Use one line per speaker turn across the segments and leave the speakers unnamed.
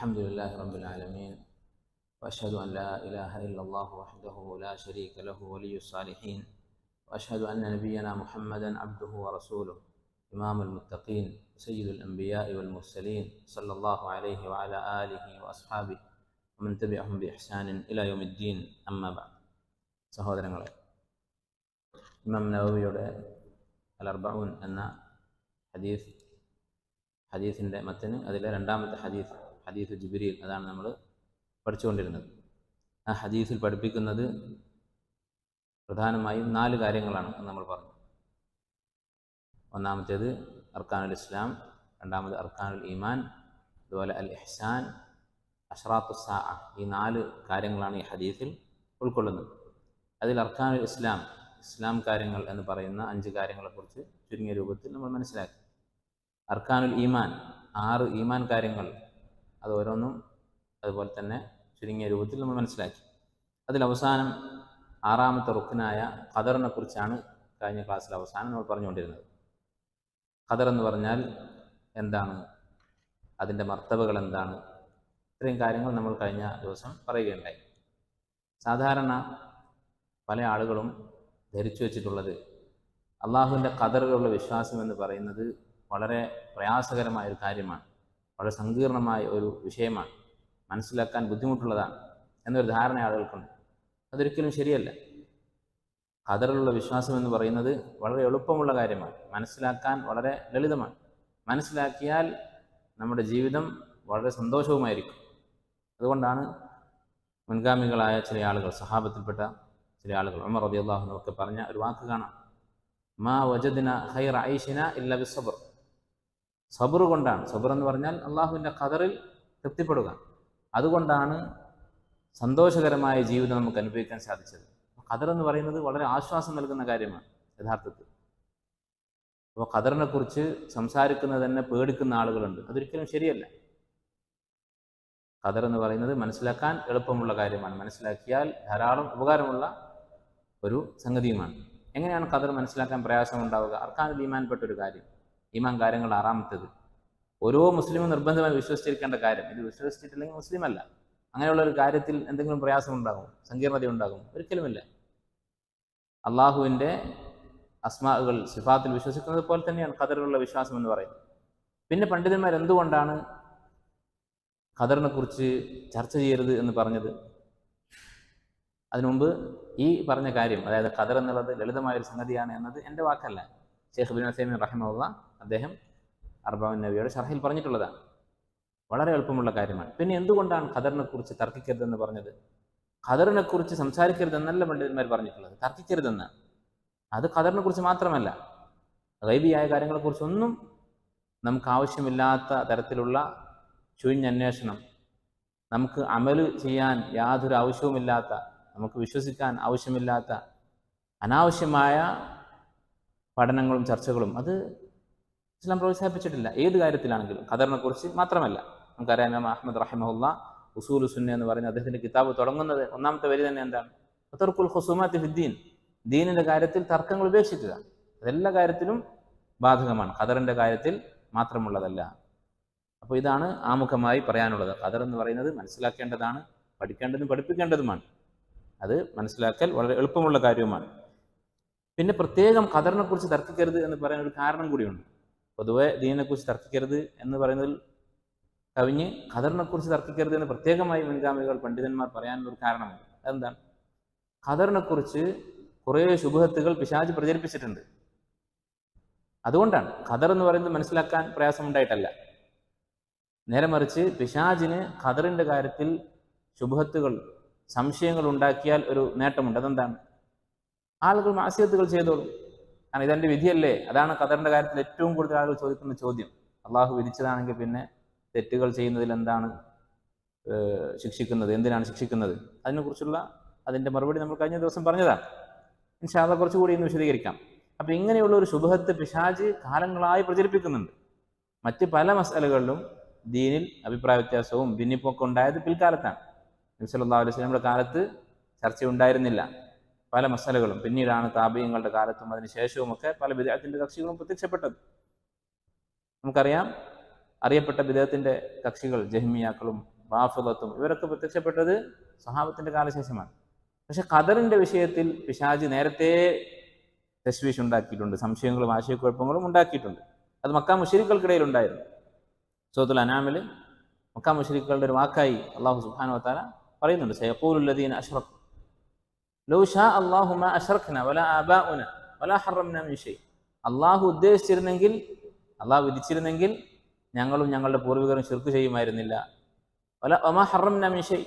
الحمد لله رب العالمين وأشهد أن لا إله إلا الله وحده لا شريك له ولي الصالحين وأشهد أن نبينا محمدا عبده ورسوله إمام المتقين سيد الأنبياء والمرسلين صلى الله عليه وعلى آله وأصحابه ومن تبعهم بإحسان إلى يوم الدين أما بعد. സഹോദരങ്ങളെ, ഇമാം നവവിയുടെ അൽ-അർബഊൻ എന്ന ഹദീസിൻ്റെ മത്തന് അതിലെ രണ്ടാമത്തെ ഹദീസ് ജിബ്രീൽ, അതാണ് നമ്മൾ പഠിച്ചുകൊണ്ടിരുന്നത്. ആ ഹദീസിൽ പഠിപ്പിക്കുന്നത് പ്രധാനമായും 4 കാര്യങ്ങളാണ് എന്ന് നമ്മൾ പറഞ്ഞു. ഒന്നാമത്തേത് അർക്കാനുൽ ഇസ്ലാം, രണ്ടാമത് അർക്കാനുൽ ഈമാൻ, അതുപോലെ അൽ ഇഹ്സാൻ, അഷ്റാത്തു സാഅ. ഈ 4 കാര്യങ്ങളാണ് ഈ ഹദീസിൽ ഉൾക്കൊള്ളുന്നത്. അതിൽ അർക്കാനുൽ ഇസ്ലാം കാര്യങ്ങൾ എന്ന് പറയുന്ന 5 കാര്യങ്ങളെക്കുറിച്ച് ചുരുങ്ങിയ രൂപത്തിൽ നമ്മൾ മനസ്സിലാക്കി. അർക്കാനുൽ ഈമാൻ 6 ഈമാൻ കാര്യങ്ങൾ, അത് ഓരോന്നും അതുപോലെ തന്നെ ചുരുങ്ങിയ രൂപത്തിൽ നമ്മൾ മനസ്സിലാക്കി. അതിൽ അവസാനം 6ാമത്തെ റുക്നായ ഖദറിനെ കുറിച്ചാണ് കഴിഞ്ഞ ക്ലാസ്സിൽ അവസാനം നമ്മൾ പറഞ്ഞുകൊണ്ടിരുന്നത്. ഖദർ എന്ന് പറഞ്ഞാൽ എന്താണ്, അതിൻ്റെ മർത്തബകൾ എന്താണ്, ഇത്രയും കാര്യങ്ങൾ നമ്മൾ കഴിഞ്ഞ ദിവസം പറയുകയുണ്ടായി. സാധാരണ പല ആളുകളും ധരിച്ചു വച്ചിട്ടുള്ളത് അള്ളാഹുവിൻ്റെ ഖദറിലുള്ള വിശ്വാസം എന്ന് പറയുന്നത് വളരെ പ്രയാസകരമായൊരു കാര്യമാണ്, വളരെ സങ്കീർണമായ ഒരു വിഷയമാണ്, മനസ്സിലാക്കാൻ ബുദ്ധിമുട്ടുള്ളതാണ് എന്നൊരു ധാരണ ആളുകൾക്കുണ്ട്. അതൊരിക്കലും ശരിയല്ല. ഖദറിലുള്ള വിശ്വാസം എന്ന് പറയുന്നത് വളരെ എളുപ്പമുള്ള കാര്യമാണ്, മനസ്സിലാക്കാൻ വളരെ ലളിതമാണ്. മനസ്സിലാക്കിയാൽ നമ്മുടെ ജീവിതം വളരെ സന്തോഷവുമായിരിക്കും. അതുകൊണ്ടാണ് മുൻഗാമികളായ ചില ആളുകൾ, സഹാബത്തിൽപ്പെട്ട ചില ആളുകൾ, ഉമർ റളിയല്ലാഹു അൻഹു ഒക്കെ പറഞ്ഞ ഒരു വാക്ക് കാണാം, മാ വജദ്ന ഖൈറ ഐശിന ഇല്ല ബിസ്സബ്ർ. സബർ കൊണ്ടാണ്, സബർ എന്ന് പറഞ്ഞാൽ അള്ളാഹുവിൻ്റെ ഖദറിൽ തൃപ്തിപ്പെടുക, അതുകൊണ്ടാണ് സന്തോഷകരമായ ജീവിതം നമുക്ക് അനുഭവിക്കാൻ സാധിച്ചത്. ഖദർ എന്ന് പറയുന്നത് വളരെ ആശ്വാസം നൽകുന്ന കാര്യമാണ് യഥാർത്ഥത്തിൽ. അപ്പോൾ ഖദറിനെ കുറിച്ച് സംസാരിക്കുന്നത് തന്നെ പേടിക്കുന്ന ആളുകളുണ്ട്. അതൊരിക്കലും ശരിയല്ല. ഖദർ എന്ന് പറയുന്നത് മനസ്സിലാക്കാൻ എളുപ്പമുള്ള കാര്യമാണ്, മനസ്സിലാക്കിയാൽ ധാരാളം ഉപകാരമുള്ള ഒരു സംഗതിയുമാണ്. എങ്ങനെയാണ് ഖദർ മനസ്സിലാക്കാൻ പ്രയാസമുണ്ടാവുക? അർക്കാനുൽ ഈമാൻപ്പെട്ടൊരു കാര്യം, ഈമാൻ കാര്യങ്ങൾ 6ാമത്തേത്. ഓരോ മുസ്ലിമും നിർബന്ധമായി വിശ്വസിച്ചിരിക്കേണ്ട കാര്യം. ഇത് വിശ്വസിച്ചിട്ടില്ലെങ്കിൽ മുസ്ലിം അല്ല. അങ്ങനെയുള്ള ഒരു കാര്യത്തിൽ എന്തെങ്കിലും പ്രയാസമുണ്ടാകും, സങ്കീർണത ഉണ്ടാകും? ഒരിക്കലുമില്ല. അള്ളാഹുവിൻ്റെ അസ്മാഉകൾ, സിഫാത്തിൽ വിശ്വസിക്കുന്നത് പോലെ തന്നെയാണ് ഖദറിലുള്ള വിശ്വാസം എന്ന് പറയുന്നത്. പിന്നെ പണ്ഡിതന്മാർ എന്തുകൊണ്ടാണ് ഖദറിനെ കുറിച്ച് ചർച്ച ചെയ്യരുത് എന്ന് പറഞ്ഞത്? അതിനുമുമ്പ് ഈ പറഞ്ഞ കാര്യം, അതായത് ഖദർ എന്നുള്ളത് ലളിതമായൊരു സംഗതിയാണ് എന്നത് എൻ്റെ വാക്കല്ല, ഷെയ്ഖ് ഇബ്നു ഉസൈമീൻ റഹിമഹുല്ലാഹ് അദ്ദേഹം അർബഊൻ നവവിയുടെ ശർഹിൽ പറഞ്ഞിട്ടുള്ളതാണ്. വളരെ എളുപ്പമുള്ള കാര്യമാണ്. പിന്നെ എന്തുകൊണ്ടാണ് ഖദറിനെ കുറിച്ച് തർക്കിക്കരുതെന്ന് പറഞ്ഞത്? ഖദറിനെ കുറിച്ച് സംസാരിക്കരുതെന്നല്ല പണ്ഡിതന്മാർ പറഞ്ഞിട്ടുള്ളത്, തർക്കിക്കരുതെന്നാണ്. അത് ഖദറിനെ കുറിച്ച് മാത്രമല്ല, ഗൈബിയായ കാര്യങ്ങളെക്കുറിച്ചൊന്നും നമുക്ക് ആവശ്യമില്ലാത്ത തരത്തിലുള്ള ചുഴിഞ്ഞന്വേഷണം, നമുക്ക് അമല് ചെയ്യാൻ യാതൊരു ആവശ്യവുമില്ലാത്ത, നമുക്ക് വിശ്വസിക്കാൻ ആവശ്യമില്ലാത്ത അനാവശ്യമായ പഠനങ്ങളും ചർച്ചകളും അത് ഇസ്ലാം പ്രോത്സാഹിപ്പിച്ചിട്ടില്ല. ഏത് കാര്യത്തിലാണെങ്കിലും, ഖദറിനെ കുറിച്ച് മാത്രമല്ല. നമുക്കറിയാം, ഇമാം അഹ്മദ് റഹിമഹുല്ലാഹ് ഉസൂലു സുന്ന എന്ന് പറയുന്ന അദ്ദേഹത്തിൻ്റെ കിതാബ് തുടങ്ങുന്നത് 1ാമത്തെ വരി തന്നെ എന്താണ്? തർക്കുൽ ഖുസൂമാത്തി ഫിദ്ദീൻ, ദീനിൻ്റെ കാര്യത്തിൽ തർക്കങ്ങൾ ഉപേക്ഷിക്കുക. അതെല്ലാ കാര്യത്തിലും ബാധകമാണ്, ഖദറിൻ്റെ കാര്യത്തിൽ മാത്രമുള്ളതല്ല. അപ്പോൾ ഇതാണ് ആമുഖമായി പറയാനുള്ളത്. ഖദർ എന്ന് പറയുന്നത് മനസ്സിലാക്കേണ്ടതാണ്, പഠിക്കേണ്ടതും പഠിപ്പിക്കേണ്ടതുമാണ്. അത് മനസ്സിലാക്കൽ വളരെ എളുപ്പമുള്ള കാര്യവുമാണ്. പിന്നെ പ്രത്യേകം ഖദറിനെ കുറിച്ച് തർക്കിക്കരുത് എന്ന് പറയാൻ ഒരു കാരണം കൂടിയുണ്ട്. പൊതുവെ ദീനിനെ കുറിച്ച് തർക്കിക്കരുത് എന്ന് പറയുന്നതിൽ കവിഞ്ഞ് ഖദറിനെ കുറിച്ച് തർക്കിക്കരുത് എന്ന് പ്രത്യേകമായി മുൻഗാമികൾ, പണ്ഡിതന്മാർ പറയാനുള്ള ഒരു കാരണമുണ്ട്. അതെന്താണ്? ഖദറിനെ കുറിച്ച് കുറേ ശുബ്ഹത്തുകൾ പിശാച് പ്രചരിപ്പിച്ചിട്ടുണ്ട്. അതുകൊണ്ടാണ്. ഖദർ എന്ന് പറയുന്നത് മനസ്സിലാക്കാൻ പ്രയാസമുണ്ടായിട്ടല്ല, നേരെ മറിച്ച് പിശാചിന് ഖദറിൻ്റെ കാര്യത്തിൽ ശുബ്ഹത്തുകൾ, സംശയങ്ങൾ ഉണ്ടാക്കിയാൽ ഒരു നേട്ടമുണ്ട്. അതെന്താണ്? ആളുകൾ മാസിയത്തുകൾ ചെയ്തോളും. കാരണം ഇതെൻ്റെ വിധിയല്ലേ. അതാണ് ഖദറിൻ്റെ കാര്യത്തിൽ ഏറ്റവും കൂടുതൽ ആളുകൾ ചോദിക്കുന്ന ചോദ്യം. അള്ളാഹു വിധിച്ചതാണെങ്കിൽ പിന്നെ തെറ്റുകൾ ചെയ്യുന്നതിൽ എന്താണ് ശിക്ഷിക്കുന്നത്, എന്തിനാണ് ശിക്ഷിക്കുന്നത്? അതിനെക്കുറിച്ചുള്ള അതിൻ്റെ മറുപടി നമ്മൾ കഴിഞ്ഞ ദിവസം പറഞ്ഞതാണ്. ഇൻഷാ അല്ലാഹ് കുറച്ചുകൂടി ഇന്ന് വിശദീകരിക്കാം. അപ്പം ഇങ്ങനെയുള്ള ഒരു ശുബ്ഹത്ത് പിശാച് കാലങ്ങളായി പ്രചരിപ്പിക്കുന്നുണ്ട്. മറ്റ് പല മസ്അലകളിലും ദീനിൽ അഭിപ്രായ വ്യത്യാസവും ഭിന്നിപ്പൊക്കെ ഉണ്ടായത് പിൽക്കാലത്താണ്. നബി സല്ലല്ലാഹു അലൈഹി വസല്ലമയുടെ കാലത്ത് ചർച്ചയുണ്ടായിരുന്നില്ല പല മസലകളും. പിന്നീടാണ് താബിഈങ്ങളുടെ കാലത്തും അതിനുശേഷവുമൊക്കെ പല ബിദ്അത്തിന്റെ കക്ഷികളും പ്രത്യക്ഷപ്പെട്ടത്. നമുക്കറിയാം, അറിയപ്പെട്ട ബിദ്അത്തിന്റെ കക്ഷികൾ ജഹ്മിയാക്കളും റാഫിളത്തും ഇവരൊക്കെ പ്രത്യക്ഷപ്പെട്ടത് സ്വഹാബത്തിന്റെ കാലശേഷമാണ്. പക്ഷെ ഖദറിന്റെ വിഷയത്തിൽ പിശാച് നേരത്തെ തശ്വീഷ് ഉണ്ടാക്കിയിട്ടുണ്ട്, സംശയങ്ങളും ആശയക്കുഴപ്പങ്ങളും ഉണ്ടാക്കിയിട്ടുണ്ട്. അത് മക്ക മുശ്രിക്കുകൾക്കിടയിൽ ഉണ്ടായിരുന്നു. സൂറത്തുൽ അനാമിൽ മക്ക മുശ്രിക്കുകളുടെ ഒരു വാക്കായി അള്ളാഹു സുബ്ഹാനഹു വ തആല പറയുന്നുണ്ട്, സയഖൂലുൽ ലദീന അശ്റകൂ ലൗ ശാ അല്ലാഹു മാ അശ്റക്നാ വലാ ആബാഉനാ വലാ ഹറംനാ മിൻ ഷൈ. അള്ളാഹു ഉദ്ദേശിച്ചിരുന്നെങ്കിൽ, അള്ളാഹു വിധിച്ചിരുന്നെങ്കിൽ ഞങ്ങളും ഞങ്ങളുടെ പൂർവികരും ശിർക്ക് ചെയ്യുമായിരുന്നില്ല. വമാ ഹറംനാ മിൻ ഷൈ,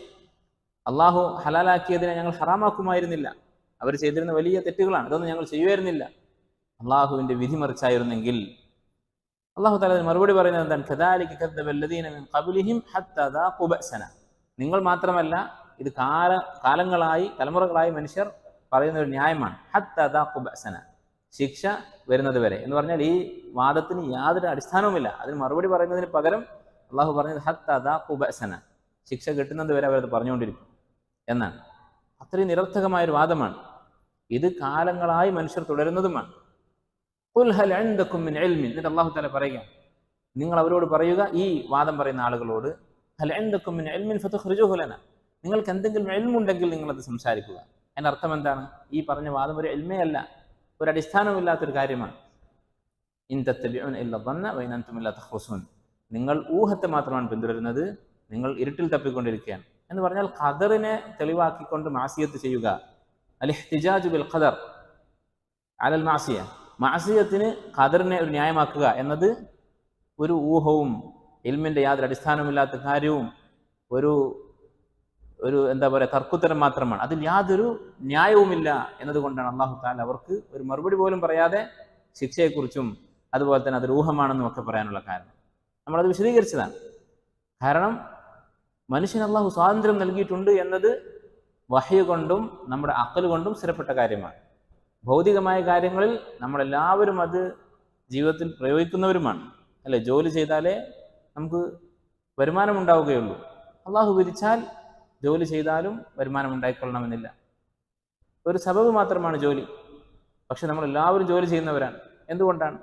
അള്ളാഹു ഹലാലാക്കിയതിനെ ഞങ്ങൾ ഹറാമാക്കുമായിരുന്നില്ല. അവർ ചെയ്തിരുന്ന വലിയ തെറ്റുകളാണ്, ഇതൊന്നും ഞങ്ങൾ ചെയ്യുമായിരുന്നില്ല. അള്ളാഹുവിന്റെ വിധി മറിച്ചായിരുന്നെങ്കിൽ. അള്ളാഹു തആല മറുപടി പറയുന്നത് എന്താണ്? കദാലിക കദ്ദബ അല്ലദീന മിൻ ഖബ്ലിഹിം ഹത്താ ദാഖു ബഅസന. നിങ്ങൾ മാത്രമല്ല, ഇത് കാലങ്ങളായി തലമുറകളായി മനുഷ്യർ പറയുന്ന ഒരു ന്യായമാണ്. ഹത്താ ദാഖു ബഅസന, ശിക്ഷ വരുന്നത് വരെ എന്ന് പറഞ്ഞാൽ ഈ വാദത്തിന് യാതൊരു അടിസ്ഥാനവുമില്ല. അതിന് മറുപടി പറയുന്നതിന് പകരം അള്ളാഹു പറഞ്ഞത് ഹത്താ ദാഖു ബഅസന, ശിക്ഷ കിട്ടുന്നത് വരെ അവരത് പറഞ്ഞുകൊണ്ടിരിക്കും എന്നാണ്. അത്രയും നിരർത്ഥകമായൊരു വാദമാണ് ഇത്. കാലങ്ങളായി മനുഷ്യർ തുടരുന്നതുമാണ്. ഖുൽ ഹൽ ഇൻദകും മിൻ ഇൽമിൻ, എന്നിട്ട് അല്ലാഹു തആല പറയുക, നിങ്ങൾ അവരോട് പറയുക, ഈ വാദം പറയുന്ന ആളുകളോട്, ഹൽ ഇൻദകും മിൻ ഇൽമിൻ ഫതുഖ്രിജൂഹു ലനാ, നിങ്ങൾക്ക് എന്തെങ്കിലും ഇൽമുണ്ടെങ്കിൽ നിങ്ങളത് സംസാരിക്കുക. അതിൻ്റെ അർത്ഥം എന്താണ്? ഈ പറഞ്ഞ വാദം ഒരു ഇൽമേ അല്ല, ഒരു അടിസ്ഥാനമില്ലാത്തൊരു കാര്യമാണ്. ഇൻ തത്തബിഊന ഇല്ല ദന്ന വഇൻ അൻതും ലാ തഖ്റുസൂൻ, നിങ്ങൾ ഊഹത്തെ മാത്രമാണ് പിന്തുടരുന്നത്, നിങ്ങൾ ഇരുട്ടിൽ തപ്പിക്കൊണ്ടിരിക്കുകയാണ് എന്ന് പറഞ്ഞാൽ ഖദറിനെ തെളിവാക്കിക്കൊണ്ട് മാസിയത്ത് ചെയ്യുക. അൽ ഇഹ്തിജാജു ബിൽ ഖദർ അലൽ മാസിയ, മാസിയത്തിന് ഖദറിനെ ഒരു ന്യായമാക്കുക എന്നത് ഒരു ഊഹവും ഇൽമിന്റെ യാതൊരു അടിസ്ഥാനമില്ലാത്ത കാര്യവും ഒരു എന്താ പറയുക തർക്കുത്തരം മാത്രമാണ്. അതിൽ യാതൊരു ന്യായവുമില്ല എന്നതുകൊണ്ടാണ് അല്ലാഹു തആല അവർക്ക് ഒരു മറുപടി പോലും പറയാതെ ശിക്ഷയെക്കുറിച്ചും അതുപോലെ തന്നെ അതൊരു ഊഹമാണെന്നും ഒക്കെ പറയാനുള്ള കാരണം. നമ്മളത് വിശദീകരിച്ചതാണ്. കാരണം മനുഷ്യന് അല്ലാഹു സ്വാതന്ത്ര്യം നൽകിയിട്ടുണ്ട് എന്നത് വഹ്യ് കൊണ്ടും നമ്മുടെ അഖൽ കൊണ്ടും സ്ഥിരപ്പെട്ട കാര്യമാണ്. ഭൗതികമായ കാര്യങ്ങളിൽ നമ്മളെല്ലാവരും അത് ജീവിതത്തിൽ പ്രയോഗിക്കുന്നവരുമാണ്, അല്ലെ? ജോലി ചെയ്താലേ നമുക്ക് വരുമാനം ഉണ്ടാവുകയുള്ളൂ. അള്ളാഹു വിധിച്ചാൽ ജോലി ചെയ്താലും വരുമാനം ഉണ്ടായിക്കൊള്ളണമെന്നില്ല. ഒരു സബബ് മാത്രമാണ് ജോലി. പക്ഷെ നമ്മളെല്ലാവരും ജോലി ചെയ്യുന്നവരാണ്. എന്തുകൊണ്ടാണ്?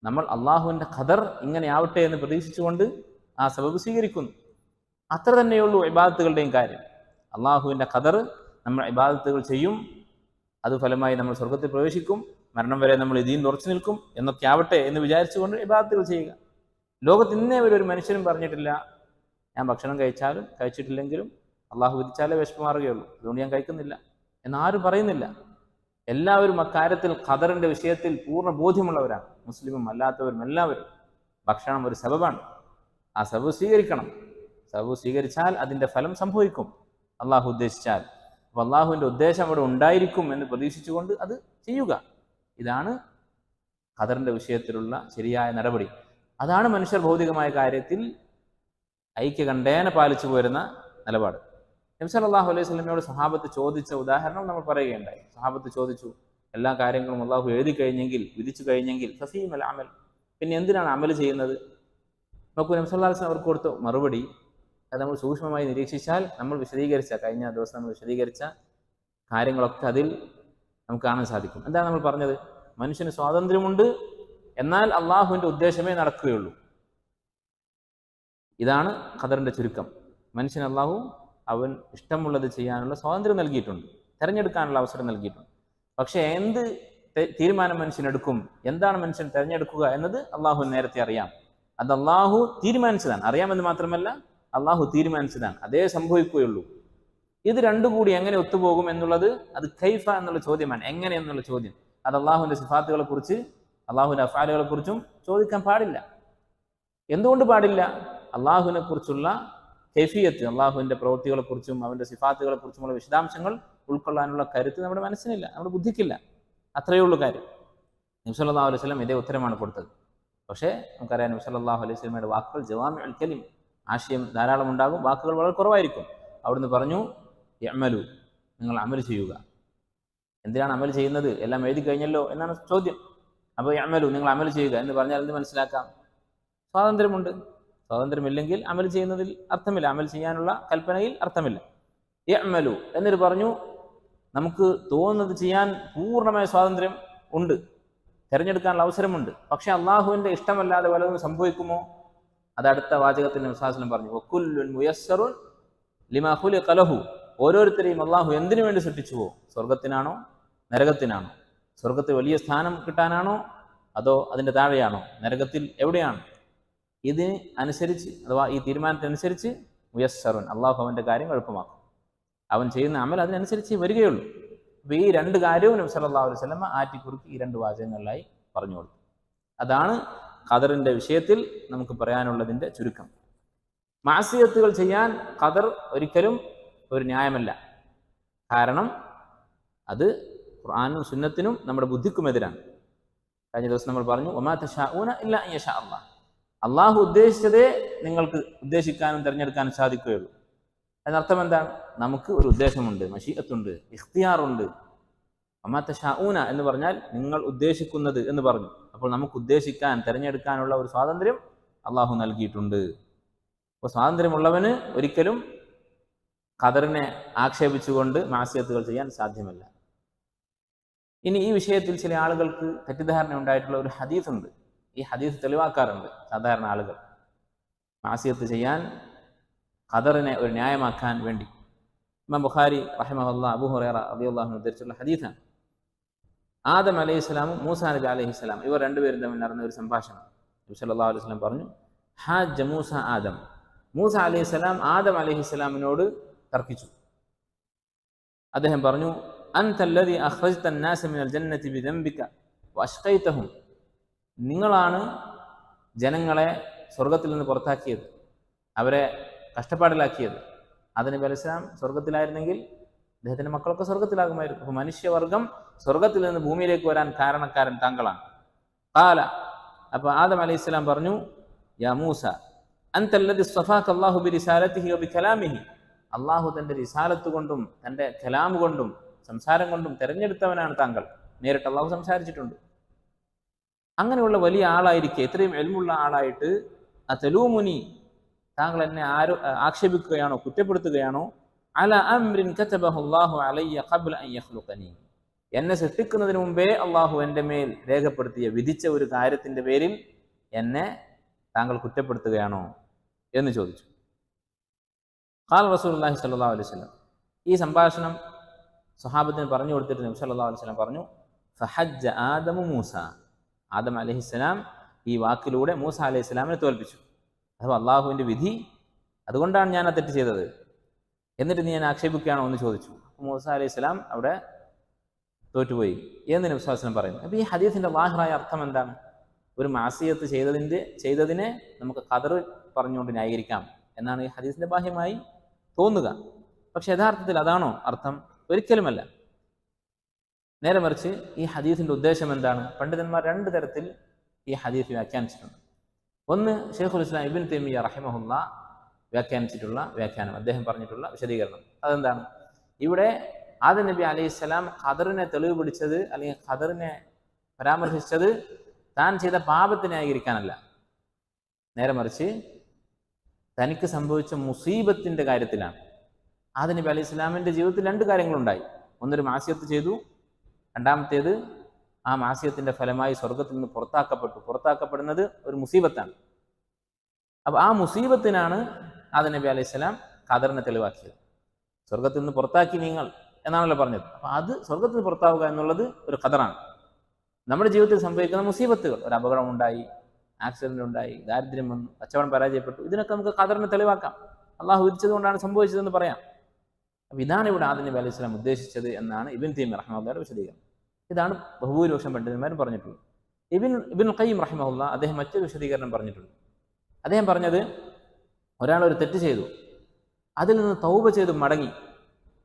നമ്മൾ അള്ളാഹുവിൻ്റെ ഖദർ ഇങ്ങനെ ആവട്ടെ എന്ന് പ്രതീക്ഷിച്ചുകൊണ്ട് ആ സബബ് സ്വീകരിക്കുന്നു. അത്ര തന്നെയുള്ളൂ ഇബാദത്തുകളുടെയും കാര്യം. അള്ളാഹുവിൻ്റെ ഖദർ നമ്മൾ ഇബാദത്തുകൾ ചെയ്യും, അത് ഫലമായി നമ്മൾ സ്വർഗത്തിൽ പ്രവേശിക്കും, മരണം വരെ നമ്മൾ ദീനിൽ ഉറച്ചു നിൽക്കും എന്നൊക്കെ ആവട്ടെ എന്ന് വിചാരിച്ചുകൊണ്ട് ഇബാദത്തുകൾ ചെയ്യുക. ലോകത്ത് ഇന്നേ വരെ ഒരു മനുഷ്യനും പറഞ്ഞിട്ടില്ല, ഞാൻ ഭക്ഷണം കഴിച്ചാലും കഴിച്ചിട്ടില്ലെങ്കിലും അള്ളാഹു വിധിച്ചാലേ വിശപ്പ് മാറുകയുള്ളൂ, അതുകൊണ്ട് ഞാൻ കഴിക്കുന്നില്ല എന്നാരും പറയുന്നില്ല. എല്ലാവരും അക്കാര്യത്തിൽ ഖദറിന്റെ വിഷയത്തിൽ പൂർണ്ണ ബോധ്യമുള്ളവരാണ്. മുസ്ലിമും അല്ലാത്തവരും എല്ലാവരും. ഭക്ഷണം ഒരു സബബാണ്, ആ സബബ് സ്വീകരിക്കണം. സബബ് സ്വീകരിച്ചാൽ അതിൻ്റെ ഫലം സംഭവിക്കും അള്ളാഹു ഉദ്ദേശിച്ചാൽ. അപ്പോൾ അള്ളാഹുവിൻ്റെ ഉദ്ദേശം അവിടെ ഉണ്ടായിരിക്കും എന്ന് പ്രതീക്ഷിച്ചുകൊണ്ട് അത് ചെയ്യുക. ഇതാണ് ഖദറിന്റെ വിഷയത്തിലുള്ള ശരിയായ നടപടി. അതാണ് മനുഷ്യർ ഭൗതികമായ കാര്യത്തിൽ ഐക്യകണ്ഠേന പാലിച്ചു പോരുന്ന നിലപാട്. നബി സല്ലല്ലാഹു അലൈഹി വസല്ലമയോട് സഹാബത്ത് ചോദിച്ച ഉദാഹരണം നമ്മൾ പറയുകയുണ്ടായി. സഹാബത്ത് ചോദിച്ചു, എല്ലാ കാര്യങ്ങളും അള്ളാഹു എഴുതി കഴിഞ്ഞെങ്കിൽ, വിധിച്ചു കഴിഞ്ഞെങ്കിൽ ഫഫീമൽ അമൽ, പിന്നെ എന്തിനാണ് അമൽ ചെയ്യുന്നത്? നോക്കൂ, നബി സല്ലല്ലാഹു അലൈഹി വസല്ലം അവർക്ക് കൊടുത്ത മറുപടി അത് നമ്മൾ സൂക്ഷ്മമായി നിരീക്ഷിച്ചാൽ നമ്മൾ കഴിഞ്ഞ ദിവസം നമ്മൾ വിശദീകരിച്ച കാര്യങ്ങളൊക്കെ അതിൽ നമുക്ക് കാണാൻ സാധിക്കും. എന്താണ് നമ്മൾ പറഞ്ഞത്? മനുഷ്യന് സ്വാതന്ത്ര്യമുണ്ട്, എന്നാൽ അള്ളാഹുവിൻ്റെ ഉദ്ദേശമേ നടക്കുകയുള്ളൂ. ഇതാണ് ഖദറിന്റെ ചുരുക്കം. മനുഷ്യൻ അള്ളാഹു അവൻ ഇഷ്ടമുള്ളത് ചെയ്യാനുള്ള സ്വാതന്ത്ര്യം നൽകിയിട്ടുണ്ട്, തിരഞ്ഞെടുക്കാനുള്ള അവസരം നൽകിയിട്ടുണ്ട്. പക്ഷെ എന്ത് തീരുമാനം മനുഷ്യനെടുക്കും, എന്താണ് മനുഷ്യൻ തിരഞ്ഞെടുക്കുക എന്നത് അള്ളാഹു നേരത്തെ അറിയാം. അത് അള്ളാഹു തീരുമാനിച്ചതാണ്. അറിയാമെന്ന് മാത്രമല്ല, അള്ളാഹു തീരുമാനിച്ചതാണ്, അതേ സംഭവിക്കുകയുള്ളൂ. ഇത് രണ്ടും കൂടി എങ്ങനെ ഒത്തുപോകും എന്നുള്ളത് അത് കൈഫ എന്നുള്ള ചോദ്യമാണ്. എങ്ങനെ എന്നുള്ള ചോദ്യം അത് അള്ളാഹുവിന്റെ സിഫാത്തുകളെ കുറിച്ച്, അള്ളാഹുവിന്റെ അഫ്ആലുകളെ കുറിച്ചും ചോദിക്കാൻ പാടില്ല. എന്തുകൊണ്ട് പാടില്ല? അള്ളാഹുവിനെ കുറിച്ചുള്ള കൈഫിയത്ത്, അള്ളാഹുവിന്റെ പ്രവൃത്തികളെ കുറിച്ചും അവന്റെ സിഫാത്തുകളെ കുറിച്ചുമുള്ള വിശദാംശങ്ങൾ ഉൾക്കൊള്ളാനുള്ള കരുത്ത് നമ്മുടെ മനസ്സിനില്ല, നമ്മുടെ ബുദ്ധിക്കില്ല. അത്രയേ ഉള്ളൂ കാര്യം. നബി സല്ലല്ലാഹു അലൈഹി വസല്ലം ഇതേ ഉത്തരമാണ് കൊടുത്തത്. പക്ഷേ നമുക്കറിയാം, നബി സല്ലല്ലാഹു അലൈഹി വസല്ലമയുടെ വാക്കുകൾ ജവാമിഉൽ കലിം, ആശയം ധാരാളം ഉണ്ടാകും, വാക്കുകൾ വളരെ കുറവായിരിക്കും. അവിടുന്ന് പറഞ്ഞു, യഅമലു, നിങ്ങൾ അമൽ ചെയ്യുക. എന്തിനാണ് അമൽ ചെയ്യുന്നത്? എല്ലാം എഴുതി കഴിഞ്ഞല്ലോ എന്നാണ് ചോദ്യം. അപ്പോൾ യഅമലു, നിങ്ങൾ അമൽ ചെയ്യുക എന്ന് പറഞ്ഞാൽ എന്ത് മനസ്സിലാക്കാം? സ്വാതന്ത്ര്യമുണ്ട്. സ്വാതന്ത്ര്യമില്ലെങ്കിൽ അമൽ ചെയ്യുന്നതിൽ അർത്ഥമില്ല, അമൽ ചെയ്യാനുള്ള കൽപ്പനയിൽ അർത്ഥമില്ല. യഅമലു എന്നിട്ട് പറഞ്ഞു, നമുക്ക് തോന്നുന്നത് ചെയ്യാൻ പൂർണ്ണമായ സ്വാതന്ത്ര്യം ഉണ്ട്, തിരഞ്ഞെടുക്കാനുള്ള അവസരമുണ്ട്. പക്ഷെ അള്ളാഹുവിൻ്റെ ഇഷ്ടമല്ലാതെ വല്ലതും സംഭവിക്കുമോ? അത് അടുത്ത വാചകത്തിന്റെ വിശ്വാസം പറഞ്ഞു, വകുല്ലുൻ മുയസ്സറുൻ ലിമാ ഖുലിഖ ലഹു. ഓരോരുത്തരെയും അള്ളാഹു എന്തിനു വേണ്ടി സൃഷ്ടിച്ചുവോ, സ്വർഗത്തിനാണോ നരകത്തിനാണോ? സ്വർഗത്തിൽ വലിയ സ്ഥാനം കിട്ടാനാണോ അതോ അതിൻ്റെ താഴെയാണോ? നരകത്തിൽ എവിടെയാണ്? ഇതിന് അനുസരിച്ച് അഥവാ ഈ തീരുമാനത്തിനനുസരിച്ച് മുയസ്സറുൻ, അള്ളാഹു അവൻ്റെ കാര്യം എളുപ്പമാക്കും. അവൻ ചെയ്യുന്ന അമൽ അതിനനുസരിച്ച് വരികയുള്ളൂ. അപ്പോൾ ഈ രണ്ട് കാര്യവും നബി സല്ലല്ലാഹു അലൈഹി വസല്ലം ആറ്റിക്കുറുക്കി ഈ രണ്ട് വാചകങ്ങളിലായി പറഞ്ഞു കൊടുത്തു. അതാണ് ഖദറിൻ്റെ വിഷയത്തിൽ നമുക്ക് പറയാനുള്ളതിൻ്റെ ചുരുക്കം. മാസിയത്തുകൾ ചെയ്യാൻ ഖദർ ഒരിക്കലും ഒരു ന്യായമല്ല. കാരണം അത് ഖുർആനും സുന്നത്തിനും നമ്മുടെ ബുദ്ധിക്കും എതിരാണ്. കഴിഞ്ഞ ദിവസം നമ്മൾ പറഞ്ഞു, വമാ തശാഊന ഇല്ലാ അൻ യശാ അല്ലാഹ്. അള്ളാഹു ഉദ്ദേശിച്ചതേ നിങ്ങൾക്ക് ഉദ്ദേശിക്കാനും തിരഞ്ഞെടുക്കാനും സാധിക്കുകയുള്ളൂ. അതിനർത്ഥം എന്താണ്? നമുക്ക് ഒരു ഉദ്ദേശമുണ്ട്, മശീഅത്തുണ്ട്, ഇഖ്തിയാറുണ്ട്. വമാ തശാഊന എന്ന് പറഞ്ഞാൽ നിങ്ങൾ ഉദ്ദേശിക്കുന്നത് എന്ന് പറഞ്ഞു. അപ്പോൾ നമുക്ക് ഉദ്ദേശിക്കാൻ തിരഞ്ഞെടുക്കാനുള്ള ഒരു സ്വാതന്ത്ര്യം അള്ളാഹു നൽകിയിട്ടുണ്ട്. അപ്പോൾ സ്വാതന്ത്ര്യമുള്ളവന് ഒരിക്കലും ഖദറിനെ ആക്ഷേപിച്ചുകൊണ്ട് മാസിയത്തുകൾ ചെയ്യാൻ സാധ്യമല്ല. ഇനി ഈ വിഷയത്തിൽ ചില ആളുകൾക്ക് തെറ്റിദ്ധാരണ ഉണ്ടായിട്ടുള്ള ഒരു ഹദീസുണ്ട്. ഈ ഹദീസ് തെളിവാക്കാറുണ്ട് സാധാരണ ആളുകൾ മാസിയത്ത് ചെയ്യാൻ, ഖദറിനെ ഒരു ന്യായമാക്കാൻ വേണ്ടി. ഇമാം ബുഖാരി റഹിമഹുല്ലാഹ് അബൂ ഹുറൈറ റളിയല്ലാഹു അൻഹു ഉദ്ധരിച്ചിട്ടുള്ള ഹദീസാണ്. ആദം അലൈഹിസ്സലാമും മൂസാ നബി അലൈഹിസ്സലാം ഇവർ രണ്ടുപേരും തമ്മിൽ നടന്ന ഒരു സംഭാഷണം. നബി സല്ലല്ലാഹു അലൈഹി വസല്ലം പറഞ്ഞു, ഹാജ മൂസ ആദം. മൂസ അലൈഹിസ്സലാം ആദം അലൈഹിസ്സലാമിനോട് തർക്കിച്ചു. അദ്ദേഹം പറഞ്ഞു, അൻതല്ലദീ അഖ്റജ്ത അന്നാസ മിനൽ ജന്നതി ബിദംബിക വഅശ്ഖൈതഹും. നിങ്ങളാണ് ജനങ്ങളെ സ്വർഗത്തിൽ നിന്ന് പുറത്താക്കിയത്, അവരെ കഷ്ടപ്പാടിലാക്കിയത്. ആദം നബി അലൈഹിസ്സലാം സ്വർഗത്തിലായിരുന്നെങ്കിൽ അദ്ദേഹത്തിന്റെ മക്കളൊക്കെ സ്വർഗത്തിലാകുമായിരുന്നു. അപ്പോൾ മനുഷ്യവർഗം സ്വർഗത്തിൽ നിന്ന് ഭൂമിയിലേക്ക് വരാൻ കാരണക്കാരൻ താങ്കളാണ്. ഖാല, അപ്പോൾ ആദം അലൈഹിസ്സലാം പറഞ്ഞു, യാ മൂസ അൻതല്ലദീ ഇസ്തഫാക അല്ലാഹു ബിരിസാലതിഹി വബികലാമിഹി. അള്ളാഹു തൻ്റെ റിസാലത്ത് കൊണ്ടും തൻ്റെ കലാം കൊണ്ടും സംസാരം കൊണ്ടും തിരഞ്ഞെടുത്തവനാണ് താങ്കൾ. നേരിട്ട് അള്ളാഹു സംസാരിച്ചിട്ടുണ്ട്. അങ്ങനെയുള്ള വലിയ ആളായിരിക്കെ, ഇത്രയും എൽമുള്ള ആളായിട്ട് അതലൂമുനി, താങ്കൾ എന്നെ ആക്ഷേപിക്കുകയാണോ, കുറ്റപ്പെടുത്തുകയാണോ? അല അംരിൻ കതബഹു അല്ലാഹു അലയ്യ ഖബ്ല അൻ യഖ്ലുഖനി. എന്നെ സൃഷ്ടിക്കുന്നതിന് മുമ്പേ അള്ളാഹു എൻ്റെ മേൽ രേഖപ്പെടുത്തിയ വിധിച്ച ഒരു കാര്യത്തിൻ്റെ പേരിൽ എന്നെ താങ്കൾ കുറ്റപ്പെടുത്തുകയാണോ എന്ന് ചോദിച്ചു. ഖാല റസൂലുള്ളാഹി സ്വല്ലല്ലാഹു അലൈഹി വസല്ലം. ഈ സംഭാഷണം സ്വഹാബത്തിന് പറഞ്ഞു കൊടുത്തിട്ട് നബി സല്ലല്ലാഹു അലൈഹി വസല്ലം പറഞ്ഞു, ഫഹജ്ജ ആദമു മൂസ. ആദം അലൈഹിസ്സലാം ഈ വാക്കിലൂടെ മൂസ അലൈഹിസ്സലാമിനെ തോൽപ്പിച്ചു. അഥവാ അള്ളാഹുവിൻ്റെ വിധി, അതുകൊണ്ടാണ് ഞാൻ ആ തെറ്റ് ചെയ്തത്, എന്നിട്ട് നീ എന്നെ ആക്ഷേപിക്കുകയാണോ എന്ന് ചോദിച്ചു. മൂസ അലൈഹിസ്സലാം അവിടെ തോറ്റുപോയി എന്ന് നബി സ്വല്ലല്ലാഹു അലൈഹി വസല്ലം പറയുന്നു. അപ്പോൾ ഈ ഹദീസിൻ്റെ ലാഹിറായ അർത്ഥം എന്താണ്? ഒരു മാസിയത്ത് ചെയ്തതിനെ നമുക്ക് ഖദർ പറഞ്ഞുകൊണ്ട് ന്യായീകരിക്കാം എന്നാണ് ഈ ഹദീസിൻ്റെ ബാഹ്യമായി തോന്നുക. പക്ഷെ യഥാർത്ഥത്തിൽ അതാണോ അർത്ഥം? ഒരിക്കലുമല്ല. നേരെ മറിച്ച് ഈ ഹദീസിൻ്റെ ഉദ്ദേശം എന്താണ്? പണ്ഡിതന്മാർ രണ്ട് തരത്തിൽ ഈ ഹദീസ് വ്യാഖ്യാനിച്ചിട്ടുണ്ട്. ഒന്ന്, ശൈഖുൽ ഇസ്ലാം ഇബ്നു തൈമിയ്യ റഹിമഹുല്ലാഹ് വ്യാഖ്യാനിച്ചിട്ടുള്ള വ്യാഖ്യാനം, അദ്ദേഹം പറഞ്ഞിട്ടുള്ള വിശദീകരണം. അതെന്താണ്? ഇവിടെ ആദം നബി അലൈഹിസ്സലാം ഖദറിനെ തെളിവ് പിടിച്ചത് അല്ലെങ്കിൽ ഖദറിനെ പരാമർശിച്ചത് താൻ ചെയ്ത പാപത്തിനെ ന്യായീകരിക്കാനല്ല. നേരെ മറിച്ച് തനിക്ക് സംഭവിച്ച മുസീബത്തിൻ്റെ കാര്യത്തിലാണ്. ആദം നബി അലൈഹി സ്വലാമിൻ്റെ ജീവിതത്തിൽ രണ്ട് കാര്യങ്ങളുണ്ടായി. ഒന്നൊരു മാസിയത്ത് ചെയ്തു, രണ്ടാമത്തേത് ആ മാസിയത്തിൻ്റെ ഫലമായി സ്വർഗത്തിൽ നിന്ന് പുറത്താക്കപ്പെടുന്നത് ഒരു മുസീബത്താണ്. അപ്പോൾ ആ മുസീബത്തിനാണ് ആദം നബി അലൈഹി സ്വലാം ഖദറിനെ തെളിവാക്കിയത്. സ്വർഗത്തിൽ നിന്ന് പുറത്താക്കി നിങ്ങൾ എന്നാണല്ലോ പറഞ്ഞത്. അപ്പോൾ അത് സ്വർഗത്തിൽ നിന്ന് പുറത്താവുക എന്നുള്ളത് ഒരു ഖദറാണ്. നമ്മുടെ ജീവിതത്തിൽ സംഭവിക്കുന്ന മുസീബത്തുകൾ, ഒരു അപകടം ഉണ്ടായി, ആക്സിഡന്റ് ഉണ്ടായി, ദാരിദ്ര്യം വന്നു, കച്ചവടം പരാജയപ്പെട്ടു, ഇതിനൊക്കെ നമുക്ക് ഖദറിനെ തെളിവാക്കാം. അള്ളാഹു വിധിച്ചതുകൊണ്ടാണ് സംഭവിച്ചതെന്ന് പറയാം. അപ്പോൾ ഇതാണ് ഇവിടെ ആദം നബി അലൈഹി സ്വലാം ഉദ്ദേശിച്ചത് എന്നാണ് ഇബ്നു തൈമിയ്യ റഹിമഹുല്ലാഹയുടെ വിശദീകരണം. ഇതാണ് ബഹുഭൂരിപക്ഷം പണ്ഡിതന്മാരും പറഞ്ഞിട്ടുള്ളത്. ഇബ്നുൽ ഖയ്യിം റഹിമഹുല്ലാഹ് അദ്ദേഹം മറ്റൊരു വിശദീകരണം പറഞ്ഞിട്ടുണ്ട്. അദ്ദേഹം പറഞ്ഞത്, ഒരാൾ ഒരു തെറ്റ് ചെയ്തു, അതിൽ നിന്ന് തൗബ ചെയ്ത് മടങ്ങി,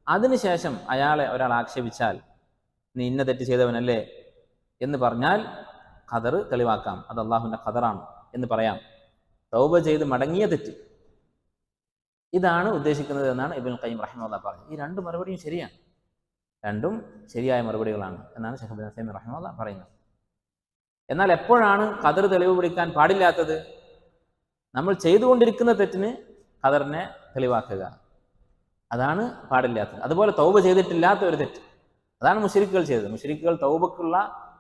അതിനുശേഷം അയാളെ ഒരാൾ ആക്ഷേപിച്ചാൽ നീ ഇന്ന തെറ്റ് ചെയ്തവനല്ലേ എന്ന് പറഞ്ഞാൽ ഖദർ തെളിവാക്കാം, അത് അള്ളാഹുവിൻ്റെ ഖദറാണ് എന്ന് പറയാം. തൗബ ചെയ്ത് മടങ്ങിയ തെറ്റ്, ഇതാണ് ഉദ്ദേശിക്കുന്നത് എന്നാണ് ഇബ്നുൽ ഖയ്യിം റഹിമഹുല്ലാഹ് പറഞ്ഞത്. ഈ രണ്ട് മറുപടിയും ശരിയാണ്, രണ്ടും ശരിയായ മറുപടികളാണ് എന്നാണ് ശൈഖ് ഇബ്നു തൈമിയ്യ റഹിമഹുല്ലാഹ് പറയുന്നത്. എന്നാൽ എപ്പോഴാണ് ഖദർ തെളിവ് പിടിക്കാൻ പാടില്ലാത്തത്? നമ്മൾ ചെയ്തുകൊണ്ടിരിക്കുന്ന തെറ്റിന് ഖദറിനെ തെളിവാക്കുക, അതാണ് പാടില്ലാത്തത്. അതുപോലെ തൗബ ചെയ്തിട്ടില്ലാത്ത ഒരു തെറ്റ്, അതാണ് മുശ്രിക്കുകൾ ചെയ്തത്. മുശ്രിക്കുകൾ തൗബക്കുള്ള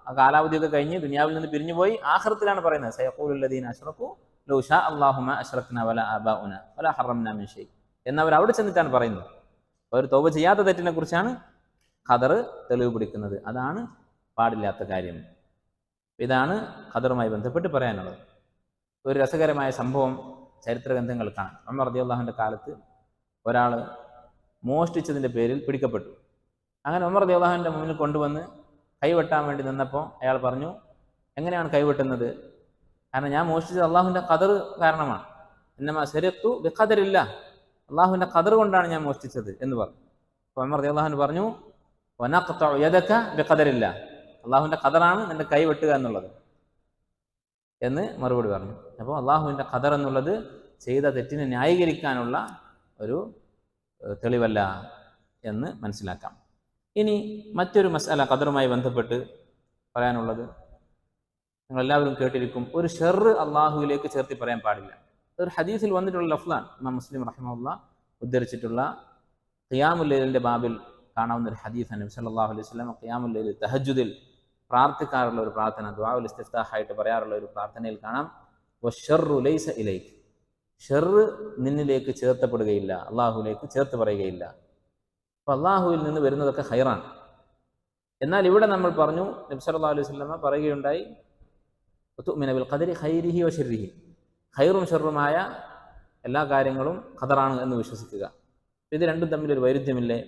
ആ കാലാവധിയൊക്കെ കഴിഞ്ഞ് ദുനിയാവിൽ നിന്ന് പിരിഞ്ഞുപോയി ആഖിറത്തിലാണ് പറയുന്നത്, സയഖൂലുൽ ലദീന അശ്റകൂ ലൗ ഷാ അല്ലാഹു മാ അശ്റക്നാ വലാ ആബാഉനാ വലാ ഹറംനാ മിൻ ഷൈ എന്നവർ അവിടെ ചെന്നിട്ടാണ് പറയുന്നത്. അവർ തൗബ ചെയ്യാത്ത തെറ്റിനെ കുറിച്ചാണ് ഖദർ തെളിവ് പിടിക്കുന്നത്. അതാണ് പാടില്ലാത്ത കാര്യം. ഇതാണ് ഖദറുമായി ബന്ധപ്പെട്ട് പറയാനുള്ളത്. ഒരു രസകരമായ സംഭവം ചരിത്ര ഗ്രന്ഥങ്ങൾ കാണാം. ഉമർ റളിയല്ലാഹുവിൻ്റെ കാലത്ത് ഒരാൾ മോഷ്ടിച്ചതിൻ്റെ പേരിൽ പിടിക്കപ്പെട്ടു. അങ്ങനെ ഉമർ റളിയല്ലാഹുവിൻ്റെ മുന്നിൽ കൊണ്ടുവന്ന് കൈവെട്ടാൻ വേണ്ടി നിന്നപ്പോൾ അയാൾ പറഞ്ഞു, എങ്ങനെയാണ് കൈവെട്ടുന്നത്? കാരണം ഞാൻ മോഷ്ടിച്ചത് അള്ളാഹുവിൻ്റെ ഖദർ കാരണമാണ്. ഇന്നമാ സരിഖ്തു ബിഖദരില്ല, അള്ളാഹുവിൻ്റെ ഖദർ കൊണ്ടാണ് ഞാൻ മോഷ്ടിച്ചത് എന്ന് പറഞ്ഞു. അപ്പോൾ ഉമർ റളിയല്ലാഹു പറഞ്ഞു, വനഖ്തഉ യദക ബിഖദരില്ല, അള്ളാഹുവിൻ്റെ ഖദറാണ് നിന്റെ കൈ വെട്ടുക എന്നുള്ളത് എന്ന് മറുപടി പറഞ്ഞു. അപ്പോൾ അള്ളാഹുവിൻ്റെ ഖദർ എന്നുള്ളത് ചെയ്ത തെറ്റിനെ ന്യായീകരിക്കാനുള്ള ഒരു തെളിവല്ല എന്ന് മനസ്സിലാക്കാം. ഇനി മറ്റൊരു മസ്അല ഖദറുമായി ബന്ധപ്പെട്ട് പറയാനുള്ളത്, നിങ്ങളെല്ലാവരും കേട്ടിരിക്കും, ഒരു ഷർറ് അള്ളാഹുവിലേക്ക് ചേർത്തി പറയാൻ പാടില്ല. ഒരു ഹദീസിൽ വന്നിട്ടുള്ള ലഫ്ലാണ്. ഇമാം മുസ്ലിം റഹിമഹുല്ലാഹ് ഉദ്ധരിച്ചിട്ടുള്ള ഖിയാമുൽ ലൈലിൻ്റെ ബാബിൽ കാണാവുന്ന ഒരു ഹദീസാണ്. നബി സല്ലല്ലാഹു അലൈഹി വസല്ലം ഖിയാമുൽ ലൈൽ തഹജ്ജുദിൽ പ്രാർത്ഥിക്കാറുള്ള ഒരു പ്രാർത്ഥന, ദുആഉൽ ഇസ്തിഫ്താഹ് ആയിട്ട് പറയാറുള്ള ഒരു പ്രാർത്ഥനയിൽ കാണാം, വശർറു ലൈസ ഇലൈക്, ഷർറ് നിന്നിലേക്ക് ചേർത്തപ്പെടുകയില്ല, അള്ളാഹുവിലേക്ക് ചേർത്ത് പറയുകയില്ല. അപ്പോൾ അള്ളാഹുവിൽ നിന്ന് വരുന്നതൊക്കെ ഖൈറാണ്. എന്നാൽ ഇവിടെ നമ്മൾ പറഞ്ഞു, നബി സല്ലല്ലാഹു അലൈഹി വസല്ലം പറയുകയുണ്ടായി, തുഅ്മിന ബിൽ ഖദരി ഖൈരിഹി വശർരിഹി, ഖൈറും ഷർറുമായ എല്ലാ കാര്യങ്ങളും ഖദറാണ് എന്ന് വിശ്വസിക്കുക. ഇത് രണ്ടും തമ്മിലൊരു വൈരുദ്ധ്യമില്ലേ?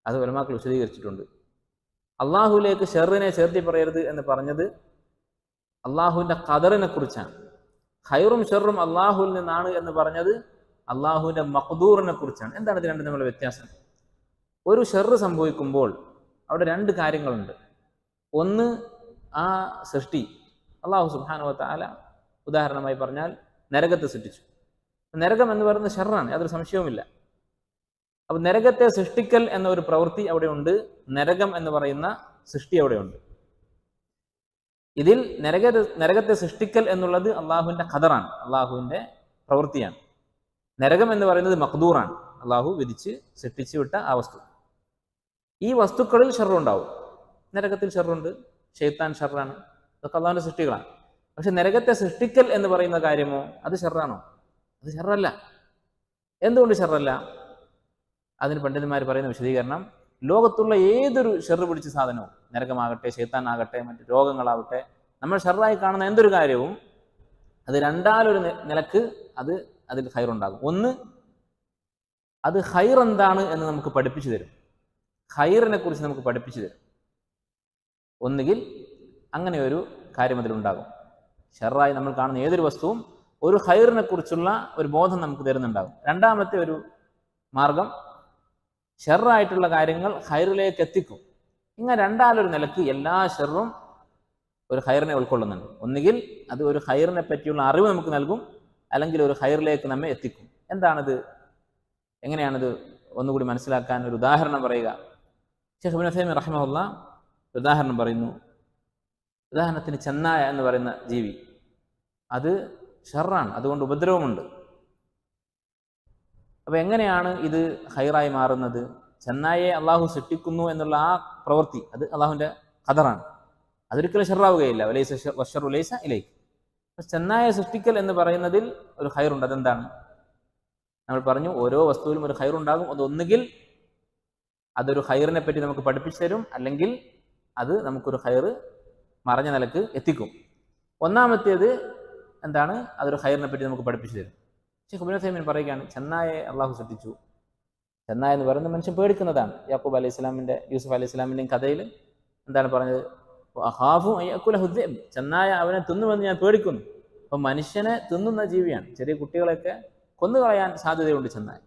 അത് ഉലമാക്കൾ വിശദീകരിച്ചിട്ടുണ്ട്. അള്ളാഹുവിലേക്ക് ഷർറിനെ ചേർത്തി പറയരുത് എന്ന് പറഞ്ഞത് അള്ളാഹുവിൻ്റെ ഖദറിനെ കുറിച്ചാണ്. ഖൈറും ഷർറും അള്ളാഹുവിൽ നിന്നാണ് എന്ന് പറഞ്ഞത് അള്ളാഹുവിൻ്റെ മഖ്ദൂറിനെ കുറിച്ചാണ്. എന്താണ് ഇത് രണ്ടും തമ്മിലുള്ള വ്യത്യാസം? ഒരു ഷർറ് സംഭവിക്കുമ്പോൾ അവിടെ രണ്ട് കാര്യങ്ങളുണ്ട്. ഒന്ന്, ആ സൃഷ്ടി അള്ളാഹു സുബ്ഹാനഹു വ തആല ഉദാഹരണമായി പറഞ്ഞാൽ നരകത്തെ സൃഷ്ടിച്ചു. നരകം എന്ന് പറയുന്നത് ഷർറാണ്, യാതൊരു സംശയവുമില്ല. അപ്പോൾ നരകത്തെ സൃഷ്ടിക്കൽ എന്ന ഒരു പ്രവൃത്തി അവിടെ ഉണ്ട്, നരകം എന്ന് പറയുന്ന സൃഷ്ടി അവിടെയുണ്ട്. ഇതിൽ നരകത്തെ സൃഷ്ടിക്കൽ എന്നുള്ളത് അള്ളാഹുവിൻ്റെ ഖദറാണ്, അള്ളാഹുവിൻ്റെ പ്രവൃത്തിയാണ്. നരകം എന്ന് പറയുന്നത് മഖ്ദൂറാണ്, അള്ളാഹു വിധിച്ച് സൃഷ്ടിച്ചു വിട്ട ആ വസ്തു. ഈ വസ്തുക്കളിൽ ഷർറുണ്ടാവും. നരകത്തിൽ ഷർറുണ്ട്, ശൈത്താൻ ഷർറാണ്, അതൊക്കെ അള്ളാഹുവിൻ്റെ സൃഷ്ടികളാണ്. പക്ഷെ നരകത്തെ സൃഷ്ടിക്കൽ എന്ന് പറയുന്ന കാര്യമോ അത് ഷർറാണോ? അത് ഷർറല്ല. എന്തുകൊണ്ട് ഷർറല്ല? അതിന് പണ്ഡിതന്മാർ പറയുന്ന വിശദീകരണം, ലോകത്തുള്ള ഏതൊരു ഷർറ് പിടിച്ച സാധനവും, നരകമാകട്ടെ ശൈത്താനാകട്ടെ മറ്റ് രോഗങ്ങളാവട്ടെ, നമ്മൾ ഷർറായി കാണുന്ന എന്തൊരു കാര്യവും അത് രണ്ടാലൊരു നിലക്ക് അതിൽ ഖൈറുണ്ടാകും. ഒന്ന്, അത് ഖൈർ എന്താണ് എന്ന് നമുക്ക് പഠിപ്പിച്ചു തരും, ഖൈറിനെ കുറിച്ച് നമുക്ക് പഠിപ്പിച്ചു തരും. ഒന്നുകിൽ അങ്ങനെ ഒരു കാര്യം അതിലുണ്ടാകും. ഷർറായി നമ്മൾ കാണുന്ന ഏതൊരു വസ്തുവും ഒരു ഖൈറിനെ കുറിച്ചുള്ള ഒരു ബോധം നമുക്ക് തരുന്നുണ്ടാകും. രണ്ടാമത്തെ ഒരു മാർഗം, ഷർറായിട്ടുള്ള കാര്യങ്ങൾ ഖൈറിലേക്ക് എത്തിക്കും. ഇങ്ങനെ രണ്ടാലൊരു നിലക്ക് എല്ലാ ഷർറും ഒരു ഖൈറിനെ ഉൾക്കൊള്ളുന്നുണ്ട്. ഒന്നുകിൽ അത് ഒരു ഖൈറിനെ പറ്റിയുള്ള അറിവ് നമുക്ക് നൽകും, അല്ലെങ്കിൽ ഒരു ഖൈറിലേക്ക് നമ്മെ എത്തിക്കും. എന്താണിത്? എങ്ങനെയാണിത്? ഒന്നുകൂടി മനസ്സിലാക്കാൻ ഒരു ഉദാഹരണം പറയുക. ശൈഖ് ഇബ്നു ഉസൈമീൻ റഹിമഹുല്ലാഹ് ഉദാഹരണം പറയുന്നു. ഉദാഹരണത്തിന് ചെന്നായ എന്ന് പറയുന്ന ജീവി, അത് ഷർറാണ്, അതുകൊണ്ട് ഉപദ്രവമുണ്ട്. അപ്പോൾ എങ്ങനെയാണ് ഇത് ഖൈറായി മാറുന്നത്? ചെന്നായെ അള്ളാഹു സൃഷ്ടിക്കുന്നു എന്നുള്ള ആ പ്രവൃത്തി അത് അള്ളാഹുവിൻ്റെ ഖദറാണ്, അതൊരിക്കലും ഷർറാവുകയില്ല. വശറു ലൈസ ഇലൈക്. ചെന്നായെ സൃഷ്ടിക്കൽ എന്ന് പറയുന്നതിൽ ഒരു ഖൈറുണ്ട്. അതെന്താണ്? നമ്മൾ പറഞ്ഞു, ഓരോ വസ്തുവിലും ഒരു ഖൈറുണ്ടാകും. അതൊന്നുകിൽ അതൊരു ഖൈറിനെ പറ്റി നമുക്ക് പഠിപ്പിച്ചു തരും, അല്ലെങ്കിൽ അത് നമുക്കൊരു ഖൈറ് മറഞ്ഞ നിലക്ക് എത്തിക്കും. ഒന്നാമത്തേത് എന്താണ്? അതൊരു ഖൈറിനെ പറ്റി നമുക്ക് പഠിപ്പിച്ചു തരും. ശൈഖ് ഇബ്നു ഉസൈമീൻ പറയുകയാണ്, ചെന്നായെ അള്ളാഹു സൃഷ്ടിച്ചു. ചെന്നായ എന്ന് പറയുന്നത് മനുഷ്യൻ പേടിക്കുന്നതാണ്. യാക്കൂബ് അലൈഹി സ്വലാമിൻ്റെ യൂസുഫ് അലൈഹി സ്വലാമിൻ്റെയും കഥയിൽ എന്താണ് പറഞ്ഞത്? അഖാഫു അൻ യഅകുലഹു ദിഅ്ബ്, ചെന്നായ അവനെ തിന്നുമെന്ന് ഞാൻ പേടിക്കുന്നു. അപ്പം മനുഷ്യനെ തിന്നുന്ന ജീവിയാണ്. ചെറിയ കുട്ടികളെയൊക്കെ കൊന്നുകളയാൻ സാധ്യതയുണ്ട് ചെന്നായ.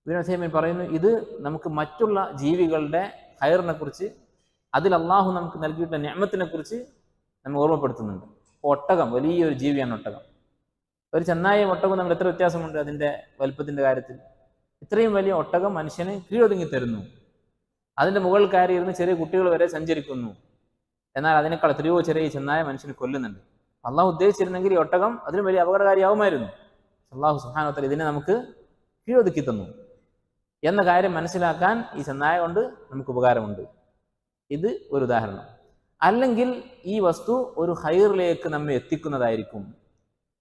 ഇബ്നു ഉസൈമീൻ പറയുന്നു, ഇത് നമുക്ക് മറ്റുള്ള ജീവികളുടെ ഖൈറിനെ കുറിച്ച്, അതിൽ അള്ളാഹു നമുക്ക് നൽകിയിട്ടുള്ള നിഅമത്തിനെ കുറിച്ച് നമ്മെ ഓർമ്മപ്പെടുത്തുന്നുണ്ട്. ഒട്ടകം വലിയൊരു ജീവിയാണ്. ഒട്ടകം, ഒരു ചെന്നായയും ഒട്ടകവും നമ്മൾ എത്ര വ്യത്യാസമുണ്ട് അതിൻ്റെ വലുപ്പത്തിൻ്റെ കാര്യത്തിൽ. ഇത്രയും വലിയ ഒട്ടകം മനുഷ്യന് കീഴൊതുങ്ങി തരുന്നു. അതിൻ്റെ മുകളിൽ കയറിയിരുന്ന് ചെറിയ കുട്ടികൾ വരെ സഞ്ചരിക്കുന്നു. എന്നാൽ അതിനേക്കാൾ എത്രയോ ചെറിയ ചെന്നായ മനുഷ്യന് കൊല്ലുന്നുണ്ട്. അള്ളാഹു ഉദ്ദേശിച്ചിരുന്നെങ്കിൽ ഈ ഒട്ടകം അതിനും വലിയ അപകടകാരിയാവുമായിരുന്നു. അള്ളാഹു സുബ്ഹാനഹു വ തആല ഇതിനെ നമുക്ക് കീഴൊതുക്കി തന്നു എന്ന കാര്യം മനസ്സിലാക്കാൻ ഈ ചെന്നായ കൊണ്ട് നമുക്ക് ഉപകാരമുണ്ട്. ഇത് ഒരു ഉദാഹരണം. അല്ലെങ്കിൽ ഈ വസ്തു ഒരു ഖൈറിലേക്ക് നമ്മെ എത്തിക്കുന്നതായിരിക്കും.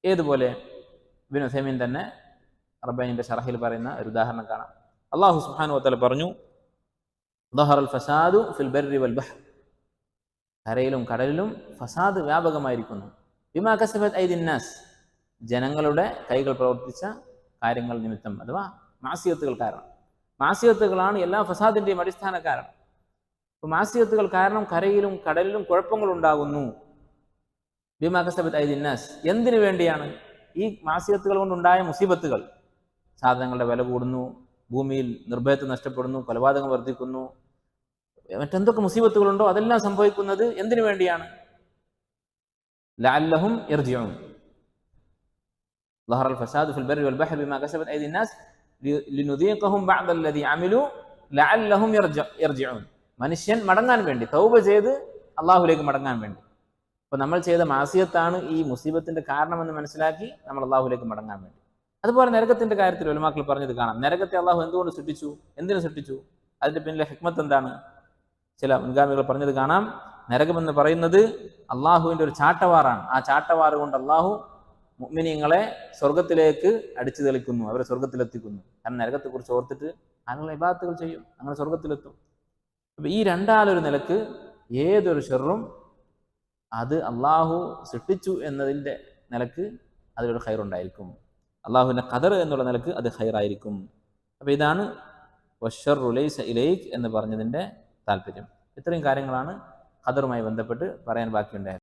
ഏതുപോലെ? ഇബ്നു ഉസൈമീൻ തന്നെ റബ്ബാനിന്റെ ഷറഹിൽ പറയുന്ന ഒരു ഉദാഹരണം കാണാം. അല്ലാഹു സുബ്ഹാനഹു വ തആല പറഞ്ഞു, ദഹറൽ ഫസാദു ഫിൽ ബർരി വൽ ബഹ്ർ, കരയിലും കടലിലും ഫസാദ് വ്യാപകമായിരിക്കുന്നു. ബിമാ കസബത് ഐദിൻ നാസ്, ജനങ്ങളുടെ കൈകൾ പ്രവർത്തിച്ച കാര്യങ്ങൾ നിമിത്തം, അഥവാ മാസിയത്തുകൾ കാരണം. മാസിയത്തുകളാണ് എല്ലാ ഫസാദിന്റെയും അടിസ്ഥാന കാരണം. അപ്പോൾ മാസിയത്തുകൾ കാരണം കരയിലും കടലിലും കുഴപ്പങ്ങൾ ഉണ്ടാകുന്നു. ബിമാ കസബത് ഐദിൻ നാസ്, എന്തിനു വേണ്ടിയാണ്? ഈ മാസിയത്തുകൾ കൊണ്ടുണ്ടായ മുസീബത്തുകൾ, സാധനങ്ങളുടെ വില കൂടുന്നു, ഭൂമിയിൽ നിർഭയത്വം നഷ്ടപ്പെടുന്നു, കൊലപാതകം വർദ്ധിക്കുന്നു, മറ്റെന്തൊക്കെ മുസീബത്തുകളുണ്ടോ അതെല്ലാം സംഭവിക്കുന്നത് എന്തിനു വേണ്ടിയാണ്? ലഅല്ലഹും യർജിഊൻ. ظهر الفساد في البر والبحر بما كسبت أيدي الناس لنذيقهم بعض الذي عملوا لعلهم يرجعون. മനുഷ്യൻ മടങ്ങാൻ വേണ്ടി, തൗബ ചെയ്ത് അള്ളാഹുലേക്ക് മടങ്ങാൻ വേണ്ടി. അപ്പോൾ നമ്മൾ ചെയ്ത മാസിയത്താണ് ഈ മുസീബത്തിന്റെ കാരണമെന്ന് മനസ്സിലാക്കി നമ്മൾ അള്ളാഹുലേക്ക് മടങ്ങാൻ വേണ്ടി. അതുപോലെ നരകത്തിന്റെ കാര്യത്തിൽ ഉലമാക്കൾ പറഞ്ഞത് കാണാം. നരകത്തെ അള്ളാഹു എന്തുകൊണ്ട് സൃഷ്ടിച്ചു? എന്തിനു സൃഷ്ടിച്ചു? അതിന്റെ പിന്നിലെ ഹിക്മത്ത് എന്താണ്? ചില മുൻഗാമികൾ പറഞ്ഞത് കാണാം. നരകമെന്ന് പറയുന്നത് അള്ളാഹുവിന്റെ ഒരു ചാട്ടവാറാണ്. ആ ചാട്ടവാറ് കൊണ്ട് അള്ളാഹു മുഅ്മിനീങ്ങളെ സ്വർഗത്തിലേക്ക് അടിച്ചു തെളിക്കുന്നു, അവരെ സ്വർഗത്തിലെത്തിക്കുന്നു. കാരണം നരകത്തെക്കുറിച്ച് ഓർത്തിട്ട് ആളുകൾ ഇബാദത്തുകൾ ചെയ്യും, അങ്ങനെ സ്വർഗത്തിലെത്തും. അപ്പൊ ഈ രണ്ടാലൊരു നിലക്ക് ഏതൊരു ഷെറും അത് അള്ളാഹു സൃഷ്ടിച്ചു എന്നതിൻ്റെ നിലക്ക് അതിലൊരു ഖൈറുണ്ടായിരിക്കും. അള്ളാഹുവിന്റെ ഖദർ എന്നുള്ള നിലക്ക് അത് ഖൈറായിരിക്കും. അപ്പൊ ഇതാണ് വശ്ശർറു ലൈസ ഇലൈക് എന്ന് പറഞ്ഞതിൻ്റെ താല്പര്യം. ഇത്രയും കാര്യങ്ങളാണ് ഖദറുമായി ബന്ധപ്പെട്ട് പറയാൻ ബാക്കിയുണ്ടായത്.